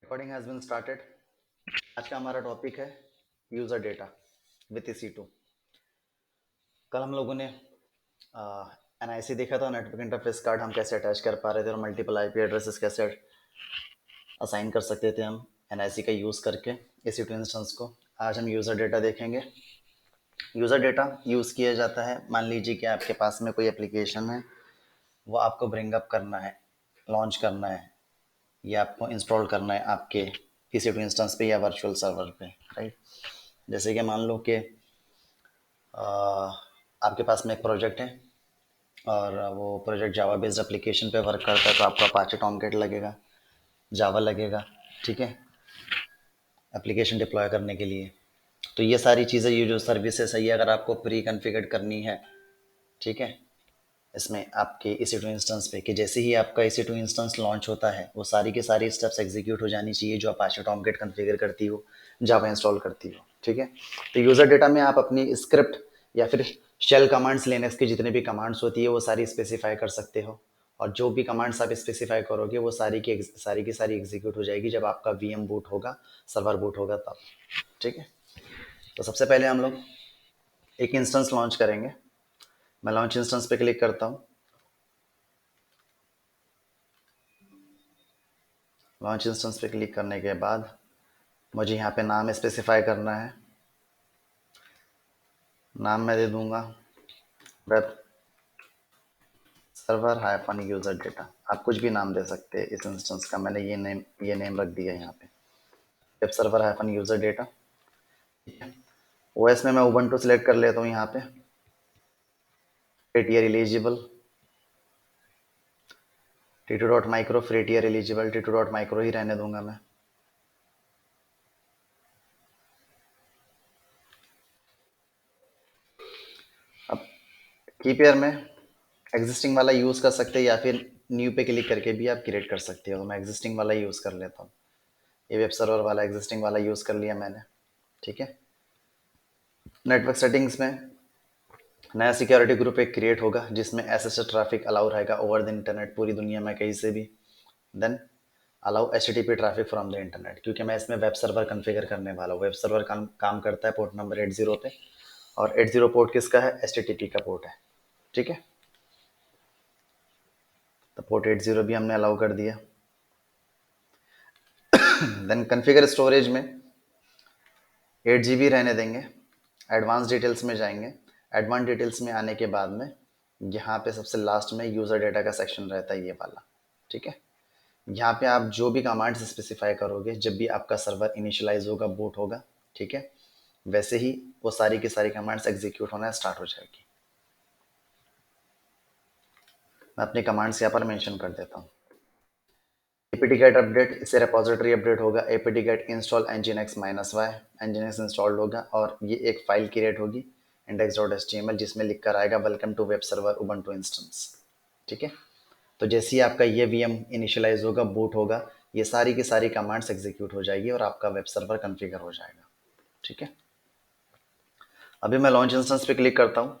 Recording has been started. आज का हमारा टॉपिक है यूज़र डेटा विथ EC2। कल हम लोगों ने NIC देखा था, नेटवर्क इंटरफेस कार्ड हम कैसे अटैच कर पा रहे थे और मल्टीपल IP एड्रेसेस कैसे असाइन कर सकते थे हम NIC का यूज़ करके EC2 इंस्टेंस को। आज हम यूज़र डेटा देखेंगे। यूज़र डेटा यूज़ किया जाता है, मान लीजिए कि आपके पास में कोई एप्लीकेशन है, वो आपको ब्रिंग अप करना है, लॉन्च करना है, या आपको इंस्टॉल करना है आपके EC2 इंस्टेंस पे या वर्चुअल सर्वर पे, राइट। जैसे कि मान लो कि आपके पास में एक प्रोजेक्ट है और वो प्रोजेक्ट जावा बेस्ड एप्लीकेशन पे वर्क करता है, तो आपको अपाचे टॉमकेट लगेगा, जावा लगेगा, ठीक है, एप्लीकेशन डिप्लॉय करने के लिए। तो ये सारी चीज़ें, ये जो सर्विसेज है, ये अगर आपको प्री कॉन्फ़िगर करनी है, ठीक है, इसमें आपके EC2 इंस्टेंस पे, कि जैसे ही आपका EC2 इंस्टेंस लॉन्च होता है वो सारी की सारी स्टेप्स एग्जीक्यूट हो जानी चाहिए जो अपाचे टॉमकेट कॉन्फ़िगर करती हो, जावा इंस्टॉल करती हो, ठीक है। तो यूज़र डेटा में आप अपनी स्क्रिप्ट या फिर शेल कमांड्स, लिनक्स की जितनी भी कमांड्स होती है वो सारी स्पेसिफाई कर सकते हो, और जो भी कमांड्स आप स्पेसिफाई करोगे वो सारी की सारी एग्जीक्यूट हो जाएगी जब आपका VM बूट होगा, सर्वर बूट होगा तब, ठीक है। तो सबसे पहले हम लोग एक इंस्टेंस लॉन्च करेंगे। मैं लॉन्च इंस्टेंस पे क्लिक करता हूँ। लॉन्च इंस्टेंस पे क्लिक करने के बाद मुझे यहाँ पे नाम स्पेसिफाई करना है। नाम मैं दे दूंगा web server hyphen user data. आप कुछ भी नाम दे सकते हैं इस इंस्टेंस का, मैंने ये नेम रख दिया यहाँ पे, web server hyphen user data, ठीक है। OS में मैं उबंटू सेलेक्ट कर लेता हूँ यहाँ पे। Free tier eligible, T2.micro free tier eligible, T2.micro ही रहने दूंगा मैं। अब की पेयर में एग्जिस्टिंग वाला यूज़ कर सकते हैं या फिर न्यू पे क्लिक करके भी आप क्रिएट कर सकते हो। तो मैं एग्जिस्टिंग वाला यूज़ कर लेता हूँ। ये वेब सर्वर वाला एग्जिस्टिंग वाला यूज़ कर लिया मैंने, ठीक है। नेटवर्क सेटिंग्स में नया सिक्योरिटी ग्रुप एक क्रिएट होगा जिसमें SSH ट्रैफिक अलाउ रहेगा ओवर द इंटरनेट, पूरी दुनिया में कहीं से भी। Then allow HTTP traffic from the internet, क्योंकि मैं इसमें वेब सर्वर कॉन्फ़िगर करने वाला हूँ। वेब सर्वर काम करता है पोर्ट नंबर 80 पे, और 80 पोर्ट किसका है? HTTP का पोर्ट है, ठीक है। तो पोर्ट 80 भी हमने अलाउ कर दिया। देन कॉन्फ़िगर स्टोरेज में 8 GB रहने देंगे। एडवांस डिटेल्स में जाएंगे। एडवांस डिटेल्स में आने के बाद में यहाँ पे सबसे लास्ट में यूज़र डेटा का सेक्शन रहता है, ये वाला, ठीक है। यहाँ पे आप जो भी कमांड्स स्पेसिफाई करोगे जब भी आपका सर्वर इनिशियलाइज होगा, बूट होगा, ठीक है, वैसे ही वो सारी की सारी कमांड्स एग्जीक्यूट होना स्टार्ट हो जाएगी। मैं अपनी कमांड्स यहाँ पर मेंशन कर देता हूँ। apt get अपडेट, इससे रेपोजिटरी अपडेट होगा। apt get install nginx -y, nginx installed होगा और ये एक फाइल क्रिएट होगी index.html जिसमें लिख कर आएगा welcome to web server Ubuntu instance, ठीक है। तो जैसे ही आपका ये VM इनिशियलाइज होगा, बूट होगा, ये सारी की सारी कमांड्स एग्जीक्यूट हो जाएगी और आपका वेब सर्वर कॉन्फ़िगर हो जाएगा, ठीक है। अभी मैं लॉन्च इंस्टेंस पे क्लिक करता हूँ।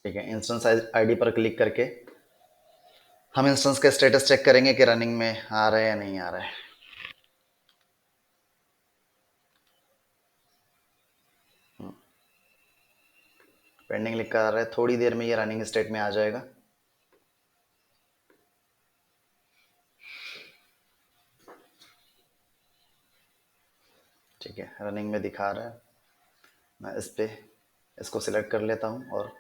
ठीक है, इंस्टेंस आईडी पर क्लिक करके हम इंस्टेंस का स्टेटस चेक करेंगे कि रनिंग में आ रहा है या नहीं आ रहा है। पेंडिंग लिखा आ रहा है, थोड़ी देर में ये रनिंग स्टेट में आ जाएगा। ठीक है, रनिंग में दिखा रहा है। मैं इसको सिलेक्ट कर लेता हूँ और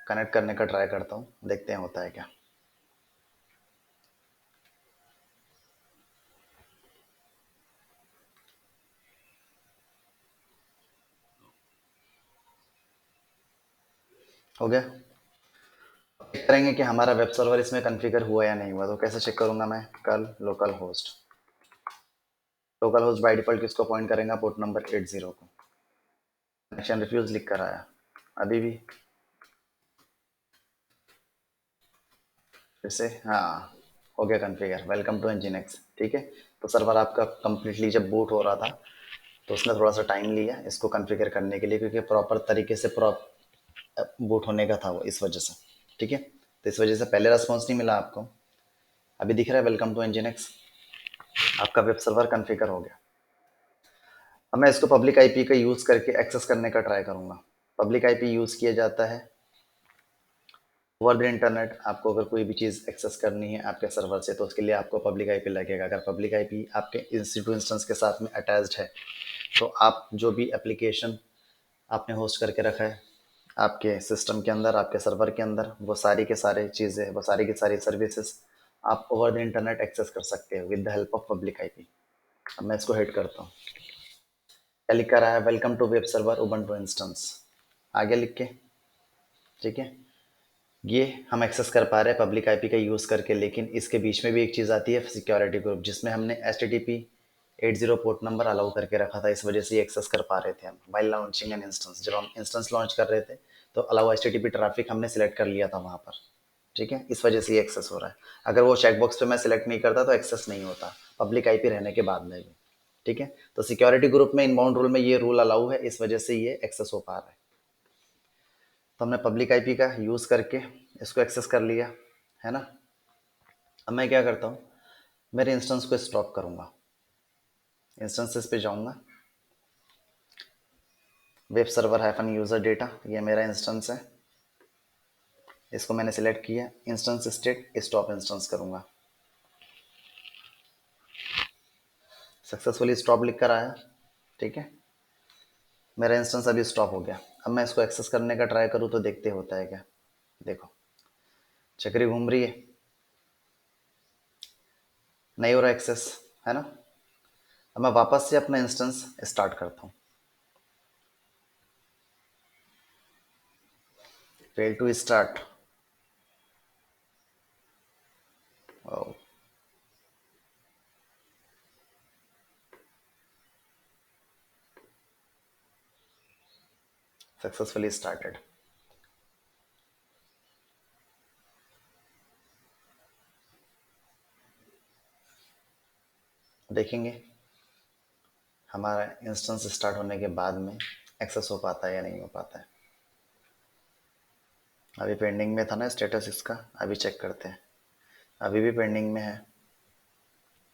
कनेक्ट करने का ट्राई करता हूँ, देखते हैं होता है क्या। हो गया। चेक करेंगे कि हमारा वेब सर्वर इसमें कॉन्फ़िगर हुआ या नहीं हुआ। तो कैसे चेक करूंगा मैं? कल लोकल होस्ट बाय डिफॉल्ट किसको पॉइंट करेगा? पोर्ट नंबर 80 को। कनेक्शन रिफ्यूज लिख कर आया अभी भी, फिर से हाँ, हो गया कॉन्फ़िगर, वेलकम टू nginx, ठीक है। तो सर्वर आपका कंप्लीटली जब बूट हो रहा था तो उसने थोड़ा सा टाइम लिया इसको कॉन्फ़िगर करने के लिए, क्योंकि प्रॉपर तरीके से बूट होने का था वो, इस वजह से। ठीक है, तो इस वजह से पहले रेस्पॉन्स नहीं मिला आपको। अभी दिख रहा है वेलकम टू एनजिनिक्स, आपका वेब सर्वर कॉन्फ़िगर हो गया। अब मैं इसको पब्लिक आईपी का यूज़ करके एक्सेस करने का ट्राई करूँगा। पब्लिक आईपी यूज़ किया जाता है ओवर द इंटरनेट। आपको अगर कोई भी चीज़ एक्सेस करनी है आपके सर्वर से तो उसके लिए आपको पब्लिक आईपी लगेगा। अगर पब्लिक आईपी आपके EC2 इंस्टेंस के साथ में अटैच्ड है तो आप जो भी एप्लीकेशन आपने होस्ट करके रखा है आपके सिस्टम के अंदर, आपके सर्वर के अंदर, वो सारी के सारी चीज़ें, वो सारी की सारी सर्विसेज आप ओवर द इंटरनेट एक्सेस कर सकते हो with the help of public IP. अब मैं इसको हिट करता हूँ, क्या लिखा रहा है, welcome to web server Ubuntu instance, आगे लिख के, ठीक है। ये हम एक्सेस कर पा रहे हैं पब्लिक आईपी का यूज़ करके, लेकिन इसके बीच में भी एक चीज़ आती है सिक्योरिटी ग्रुप, जिसमें हमने HTTP 80 पोर्ट नंबर अलाउ करके रखा था। इस वजह से ये एक्सेस कर पा रहे थे हम वाइल लॉन्चिंग एन इंस्टेंस। जब हम इंस्टेंस लॉन्च कर रहे थे तो अलाउ HTTP ट्रैफिक हमने सिलेक्ट कर लिया था वहाँ पर, ठीक है। इस वजह से ये एक्सेस हो रहा है। अगर वो चेकबॉक्स पे मैं सिलेक्ट नहीं करता तो एक्सेस नहीं होता पब्लिक आईपी रहने के बाद में भी, ठीक है। तो सिक्योरिटी ग्रुप में इनबाउंड रूल में ये रूल अलाउ है, इस वजह से ये एक्सेस हो पा रहा है। तो हमने पब्लिक आईपी का यूज़ करके इसको एक्सेस कर लिया, है ना। अब मैं क्या करता हूँ, मेरे इंस्टेंस को स्टॉप करूँगा, इंस्टेंसेस पे जाऊँगा, web server hyphen user data, ये मेरा इंस्टेंस है, इसको मैंने सिलेक्ट किया, इंस्टेंस स्टेट स्टॉप इंस्टेंस करूँगा, सक्सेसफुली स्टॉप लिख कर आया, ठीक है। मेरा इंस्टेंस अभी स्टॉप हो गया। अब मैं इसको एक्सेस करने का ट्राई करूँ तो देखते होता है क्या, देखो चक्री घूम रही है, नहीं हो रहा एक्सेस, है ना। अब मैं वापस से अपना इंस्टेंस स्टार्ट करता हूँ, fail to start, successfully started. देखेंगे हमारा इंस्टेंस स्टार्ट होने के बाद में एक्सेस हो पाता है या नहीं हो पाता है। अभी पेंडिंग में था ना स्टेटस इसका, अभी चेक करते हैं, अभी भी पेंडिंग में है।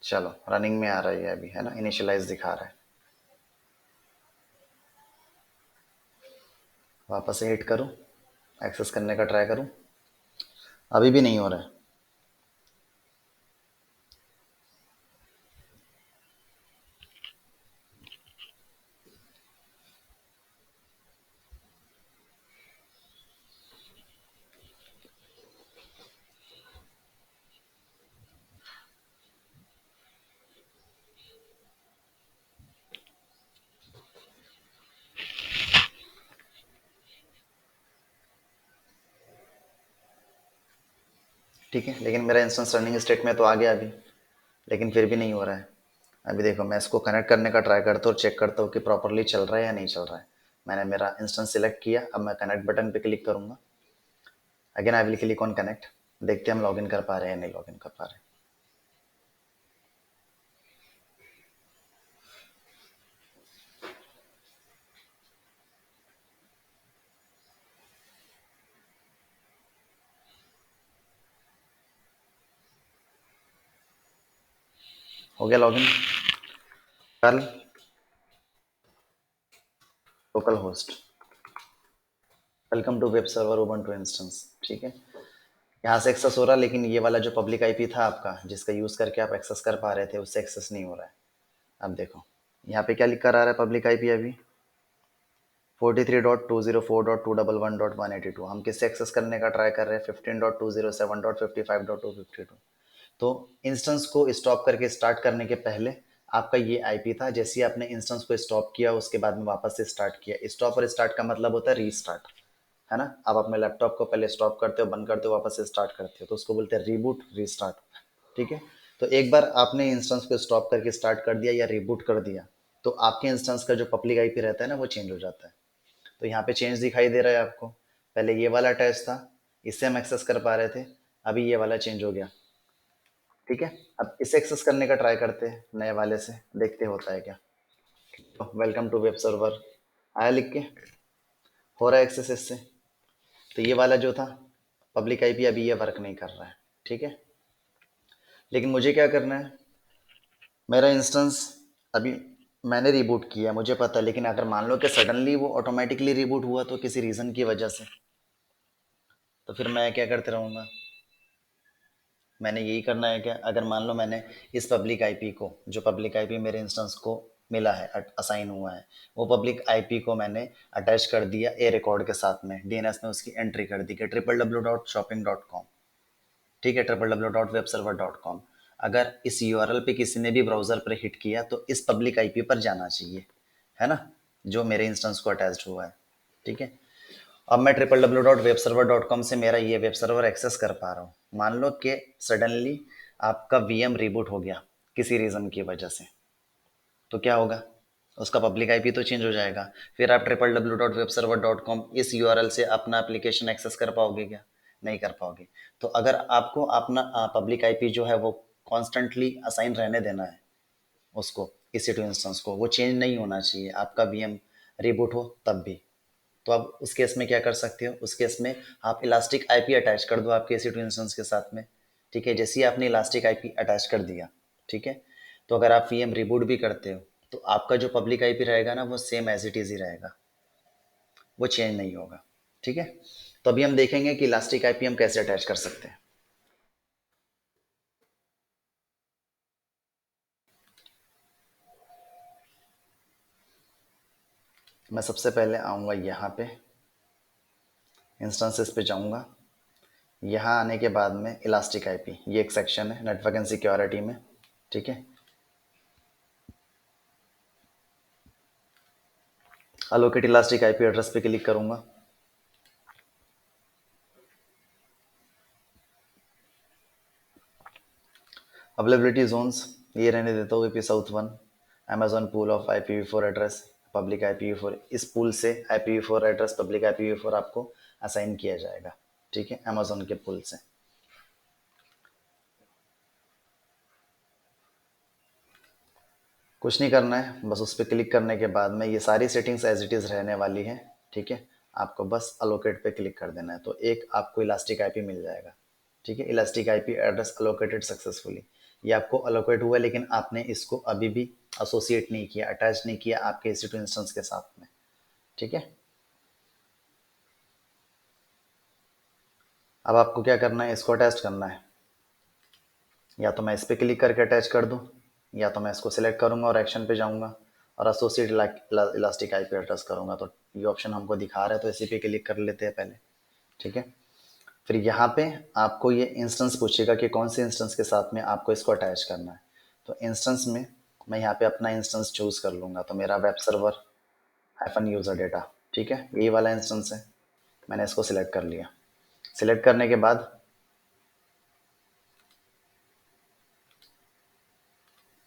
चलो रनिंग में आ रही है अभी, है ना, इनिशियलाइज दिखा रहा है। वापस से हिट करूँ, एक्सेस करने का ट्राई करूँ, अभी भी नहीं हो रहा है। ठीक है, लेकिन मेरा इंस्टेंस रनिंग स्टेट में तो आ गया अभी, लेकिन फिर भी नहीं हो रहा है। अभी देखो मैं इसको कनेक्ट करने का ट्राई करता हूँ और चेक करता हूँ कि प्रॉपरली चल रहा है या नहीं चल रहा है। मैंने मेरा इंस्टेंस सिलेक्ट किया, अब मैं कनेक्ट बटन पे क्लिक करूँगा, again I will click on connect, देखते हैं हम लॉगिन कर पा रहे हैं या नहीं लॉगिन कर पा रहे हैं। हो गया login, curl localhost, welcome to web server Ubuntu instance, ठीक है। यहाँ से एक्सेस हो रहा है, लेकिन ये वाला जो पब्लिक आईपी था आपका जिसका यूज़ करके आप एक्सेस कर पा रहे थे उससे एक्सेस नहीं हो रहा है। अब देखो यहाँ पे क्या लिख कर आ रहा है पब्लिक आईपी अभी 43.204.211.182। हम किससे एक्सेस करने का ट्राई कर रहे हैं 15.207.55.252। तो इंस्टेंस को स्टॉप करके स्टार्ट करने के पहले आपका ये आईपी था। जैसे ही आपने इंस्टेंस को स्टॉप किया उसके बाद में वापस से स्टार्ट किया, स्टॉप और स्टार्ट का मतलब होता है रीस्टार्ट, है ना। आप अपने लैपटॉप को पहले स्टॉप करते हो, बंद करते हो, वापस से स्टार्ट करते हो तो उसको बोलते हैं रीबूट रीस्टार्ट, ठीक है। तो एक बार आपने इंस्टेंस को स्टॉप करके स्टार्ट कर दिया या रीबूट कर दिया तो आपके इंस्टेंस का जो पब्लिक आईपी रहता है ना वो चेंज हो जाता है। तो यहाँ पे चेंज दिखाई दे रहा है आपको, पहले ये वाला अटैच था, इससे हम एक्सेस कर पा रहे थे, अभी ये वाला चेंज हो गया, ठीक है। अब इसे एक्सेस करने का ट्राई करते हैं नए वाले से, देखते होता है क्या। तो वेलकम टू वेब सर्वर आया लिख के, हो रहा है एक्सेस इससे। तो ये वाला जो था पब्लिक आईपी अभी ये वर्क नहीं कर रहा है, ठीक है। लेकिन मुझे क्या करना है, मेरा इंस्टेंस अभी मैंने रिबूट किया है, मुझे पता है, लेकिन अगर मान लो कि सडनली वो ऑटोमेटिकली रिबूट हुआ तो किसी रीज़न की वजह से, तो फिर मैं क्या करते रहूँगा। मैंने यही करना है कि अगर मान लो मैंने इस पब्लिक आईपी को, जो पब्लिक आईपी मेरे इंस्टेंस को मिला है, असाइन हुआ है, वो पब्लिक आईपी को मैंने अटैच कर दिया ए रिकॉर्ड के साथ में, डीएनएस में उसकी एंट्री कर दी कि www.shopping.com, ठीक है, www.webserver.com। अगर इस यूआरएल पे किसी ने भी ब्राउज़र पर हिट किया तो इस पब्लिक आईपी पर जाना चाहिए, है ना, जो मेरे इंस्टेंस को अटैच हुआ है, ठीक है। अब मैं www.webserver.com से मेरा ये वेब सर्वर एक्सेस कर पा रहा हूँ। मान लो कि सडनली आपका वीएम रिबूट हो गया किसी रीज़न की वजह से, तो क्या होगा, उसका पब्लिक आईपी तो चेंज हो जाएगा। फिर आप www.webserver.com इस यूआरएल से अपना एप्लीकेशन एक्सेस कर पाओगे क्या? नहीं कर पाओगे। तो अगर आपको अपना पब्लिक आईपी जो है वो कॉन्स्टेंटली असाइन रहने देना है, उसको EC2 इंस्टेंस को, वो चेंज नहीं होना चाहिए, आपका वीएम रिबूट हो तब भी। तो आप उस केस में क्या कर सकते हो, उस केस में आप इलास्टिक आईपी अटैच कर दो आपके EC2 इंस्टेंस के साथ में, ठीक है। जैसे ही आपने इलास्टिक आईपी अटैच कर दिया, ठीक है, तो अगर आप वीएम रिबूट भी करते हो तो आपका जो पब्लिक आईपी रहेगा ना वो सेम एज इट इज ही रहेगा, वो चेंज नहीं होगा, ठीक है। तो अभी हम देखेंगे कि इलास्टिक आईपी हम कैसे अटैच कर सकते हैं। मैं सबसे पहले आऊँगा यहाँ पे, इंस्टेंसेस पे जाऊँगा। यहाँ आने के बाद में इलास्टिक आईपी, ये एक सेक्शन है नेटवर्क एंड सिक्योरिटी में, ठीक है। अलोकेट इलास्टिक आईपी एड्रेस पे क्लिक करूँगा। अवेलेबिलिटी जोन्स ये रहने देता हूँ, EP south 1, Amazon pool of IPv4 address, public IPv4, इस पूल से IPv4 एड्रेस, पब्लिक IPv4 आपको असाइन किया जाएगा, ठीक है, अमेजोन के पूल से। कुछ नहीं करना है, बस उस पर क्लिक करने के बाद में ये सारी सेटिंग्स एज इट इज़ रहने वाली हैं, ठीक है। आपको बस अलोकेट पे क्लिक कर देना है तो एक आपको इलास्टिक आईपी मिल जाएगा, ठीक है। Elastic IP address allocated successfully, ये आपको अलोकेट हुआ है, लेकिन आपने इसको अभी भी एसोसिएट नहीं किया, अटैच नहीं किया आपके EC2 इंस्टेंस के साथ में, ठीक है। अब आपको क्या करना है, इसको अटैच करना है। या तो मैं इस पर क्लिक करके अटैच कर दूं, या तो मैं इसको सिलेक्ट करूंगा और एक्शन पे जाऊंगा और एसोसिएट इलास्टिक आईपी एड्रेस करूंगा, तो ये ऑप्शन हमको दिखा रहा है तो इसी पे क्लिक कर लेते हैं पहले, ठीक है। फिर यहाँ पे आपको ये इंस्टेंस पूछेगा कि कौन से इंस्टेंस के साथ में आपको इसको अटैच करना है। तो इंस्टेंस में मैं यहाँ पे अपना इंस्टेंस चूज कर लूंगा, तो मेरा web server hyphen user data, ठीक है, यही वाला इंस्टेंस है। मैंने इसको सिलेक्ट कर लिया। सिलेक्ट करने के बाद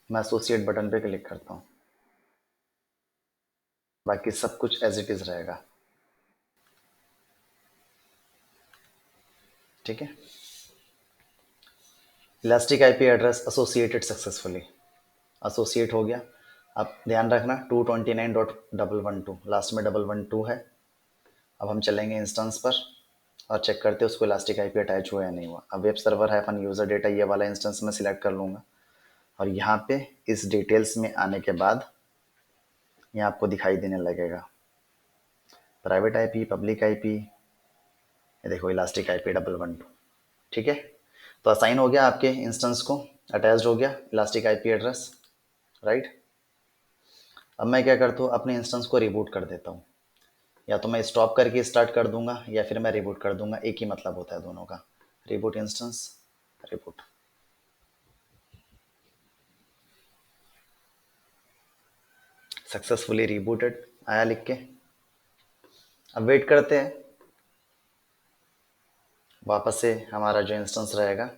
मैं एसोसिएट बटन पे क्लिक करता हूँ, बाकी सब कुछ एज इट इज़ रहेगा, ठीक है। Elastic IP address associated successfully, associate हो गया। अब ध्यान रखना 229.112 लास्ट में 112 है। अब हम चलेंगे इंस्टेंस पर और चेक करते हैं उसको इलास्टिक आईपी अटैच हुआ या नहीं हुआ। अब वेब सर्वर है अपन यूज़र डेटा, ये वाला इंस्टेंस में सिलेक्ट कर लूँगा और यहाँ पे इस डिटेल्स में आने के बाद यहाँ आपको दिखाई देने लगेगा प्राइवेट आईपी, पब्लिक आईपी, ये देखो इलास्टिक आईपी 112, ठीक है। तो असाइन हो गया आपके इंस्टेंस को, अटैच्ड हो गया इलास्टिक आईपी एड्रेस, राइट। अब मैं क्या करता हूँ, अपने इंस्टेंस को रिबूट कर देता हूँ। या तो मैं स्टॉप करके स्टार्ट कर दूंगा या फिर मैं रिबूट कर दूंगा, एक ही मतलब होता है दोनों का, reboot instance, reboot. Successfully rebooted आया लिख के। अब वेट करते हैं, वापस से हमारा जो इंस्टेंस रहेगा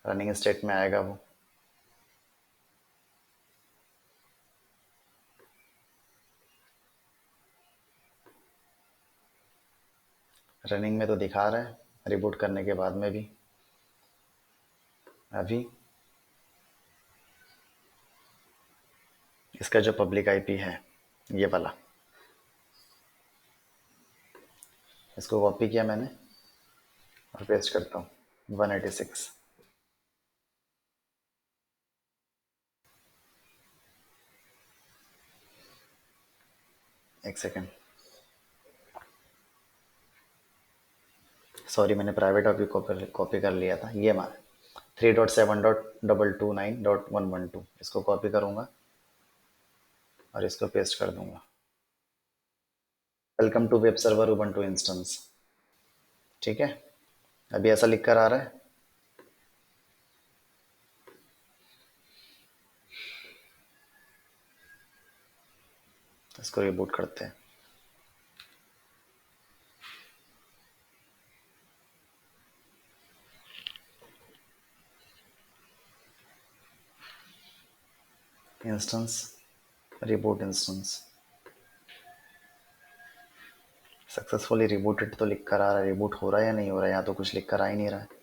रनिंग स्टेट में आएगा, वो रनिंग में तो दिखा रहा है, रिबूट करने के बाद में भी। अभी इसका जो पब्लिक आईपी है ये वाला, इसको कॉपी किया मैंने और पेस्ट करता हूँ 186। एक सेकेंड, सॉरी मैंने प्राइवेट अभी कॉपी कर लिया था। ये मान 3.7.229.112 इसको कॉपी करूँगा और इसको पेस्ट कर दूंगा। Welcome to web server Ubuntu instance. ठीक है, अभी ऐसा लिख कर आ रहा है। इसको रिबूट करते हैं। Instance, reboot instance, successfully rebooted तो लिख कर आ रहा है। रिबूट हो रहा है या नहीं हो रहा है, यहाँ तो कुछ लिख कर आ ही नहीं रहा है।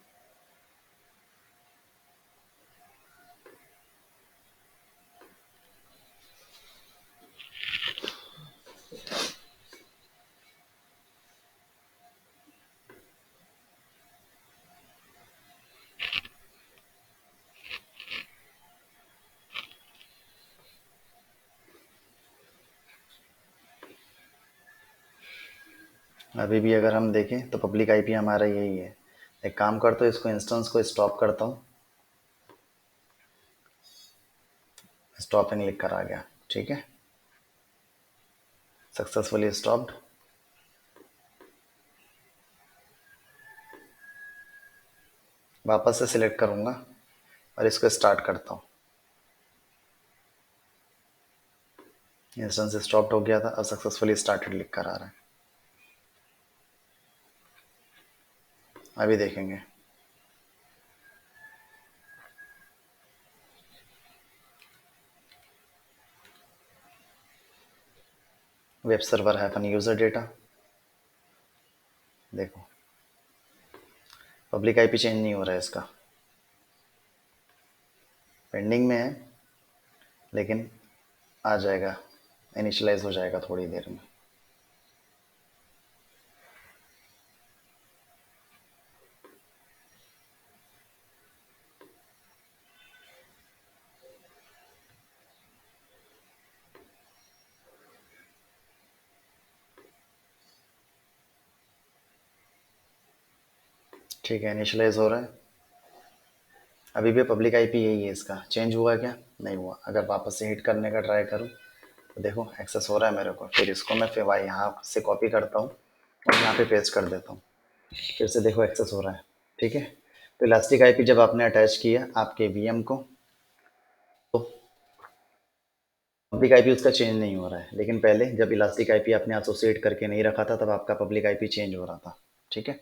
अभी भी अगर हम देखें तो पब्लिक आईपी हमारा यही है। एक काम करता हूँ, इसको इंस्टेंस को स्टॉप करता हूँ। स्टॉपिंग लिख कर आ गया। ठीक है, सक्सेसफुली स्टॉप्ड। वापस से सिलेक्ट करूँगा और इसको स्टार्ट करता हूँ। इंस्टेंस स्टॉप्ड हो गया था, अब सक्सेसफुली स्टार्टेड लिख कर आ रहा है। अभी देखेंगे। वेब सर्वर है अपन यूज़र डेटा, देखो पब्लिक आईपी चेंज नहीं हो रहा है इसका, पेंडिंग में है, लेकिन आ जाएगा, इनिशियलाइज हो जाएगा थोड़ी देर में। ठीक है, इनिशियलाइज हो रहा है। अभी भी पब्लिक आईपी यही है इसका, चेंज हुआ क्या? नहीं हुआ। अगर वापस से हिट करने का ट्राई करूँ तो देखो एक्सेस हो रहा है मेरे को। फिर इसको मैं फिर भाई यहाँ से कॉपी करता हूँ और यहाँ पे पेस्ट कर देता हूँ। फिर से देखो एक्सेस हो रहा है। ठीक है, तो इलास्टिक आईपी जब आपने अटैच किया आपके वीएम को, तो पब्लिक आईपी उसका चेंज नहीं हो रहा है। लेकिन पहले जब इलास्टिक आईपी आपने एसोसिएट करके नहीं रखा था तब आपका पब्लिक आईपी चेंज हो रहा था। ठीक है,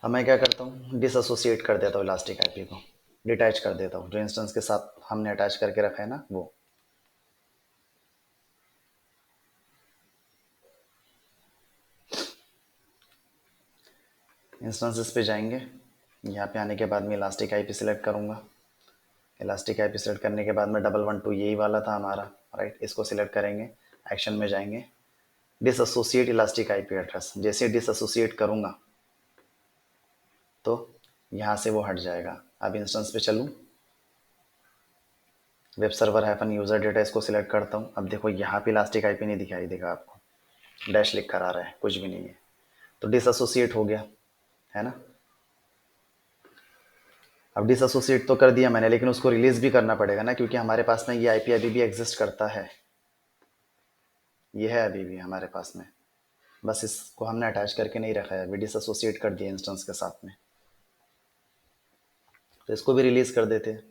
अब मैं क्या करता हूँ, डिसएसोसिएट कर देता हूँ इलास्टिक आईपी को, डिटैच कर देता हूँ। जो इंस्टेंस के साथ हमने अटैच करके रखा है ना वो। इंस्टेंसेस पे जाएंगे, यहाँ पे आने के बाद में इलास्टिक आईपी सिलेक्ट करूँगा। इलास्टिक आईपी सिलेक्ट करने के बाद में 112 यही वाला था हमारा, राइट। इसको सिलेक्ट करेंगे, एक्शन में जाएंगे, डिसएसोसिएट इलास्टिक आईपी एड्रेस। जैसे डिसएसोसिएट करूँगा तो यहाँ से वो हट जाएगा। अब इंस्टेंस पे चलूँ, web server hyphen user data, इसको सिलेक्ट करता हूँ। अब देखो यहाँ पे इलास्टिक आईपी नहीं दिखाई देगा आपको, डैश लिख कर आ रहा है, कुछ भी नहीं है। तो डिसएसोसिएट हो गया है ना। अब डिसएसोसिएट तो कर दिया मैंने, लेकिन उसको रिलीज़ भी करना पड़ेगा ना, क्योंकि हमारे पास में ये आईपी अभी भी एग्जिस्ट करता है। ये है अभी भी हमारे पास में, बस इसको हमने अटैच करके नहीं रखा है, अभी डिसएसोसिएट कर दिया इंस्टेंस के साथ में। तो इसको भी रिलीज़ कर देते हैं।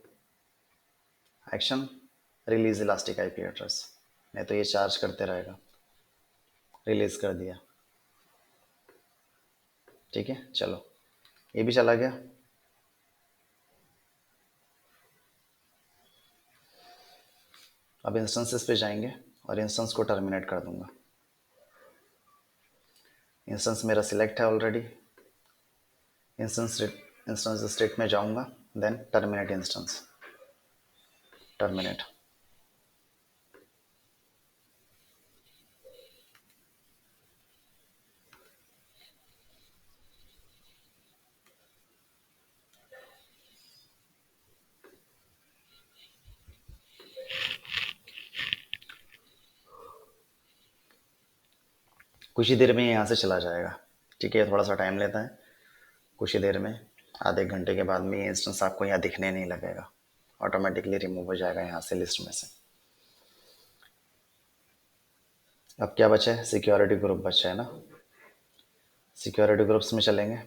Action, release elastic IP address, नहीं तो ये चार्ज करते रहेगा। रिलीज कर दिया। ठीक है, चलो ये भी चला गया। अब इंस्टेंसेस पे जाएंगे और इंस्टेंस को टर्मिनेट कर दूंगा। इंस्टेंस मेरा सिलेक्ट है ऑलरेडी। इंस्टेंस स्टेट में जाऊंगा, देन टर्मिनेट इंस्टेंस, टर्मिनेट। कुछ ही देर में ये यहाँ से चला जाएगा। ठीक है, थोड़ा सा टाइम लेता है। कुछ ही देर में, आधे घंटे के बाद में ये इंस्टेंस आपको यहाँ दिखने नहीं लगेगा, ऑटोमेटिकली रिमूव हो जाएगा यहाँ से लिस्ट में से। अब क्या बचा है? सिक्योरिटी ग्रुप बचा है ना। सिक्योरिटी ग्रुप्स में चलेंगे।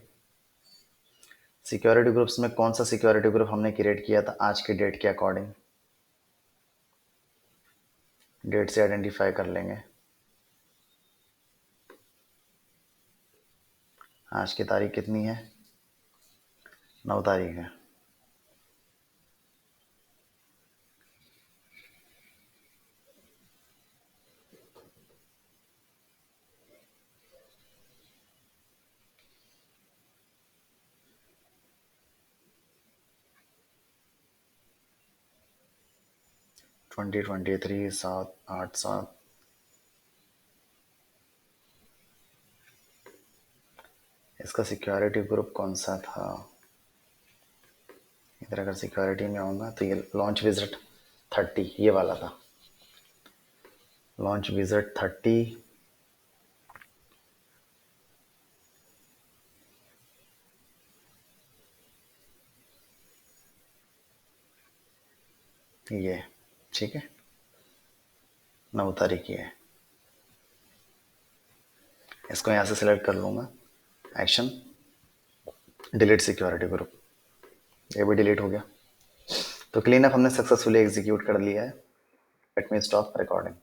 सिक्योरिटी ग्रुप्स में कौन सा सिक्योरिटी ग्रुप हमने क्रिएट किया था आज की डेट के अकॉर्डिंग? डेट से आइडेंटिफाई कर लेंगे। आज की तारीख कितनी है? 9 तारीख है। ट्वेंटी 23 7 8 7। इसका सिक्योरिटी ग्रुप कौन सा था? इधर अगर सिक्योरिटी में आऊँगा तो ये लॉन्च विजिट 30 ये वाला था। Launch visit 30। ये ठीक है, 9 तारीख ये है। इसको यहाँ से सिलेक्ट कर लूँगा। Action, delete security group. ये भी डिलीट हो गया। तो क्लीन अप हमने सक्सेसफुली एग्जीक्यूट कर लिया है। Let me stop recording.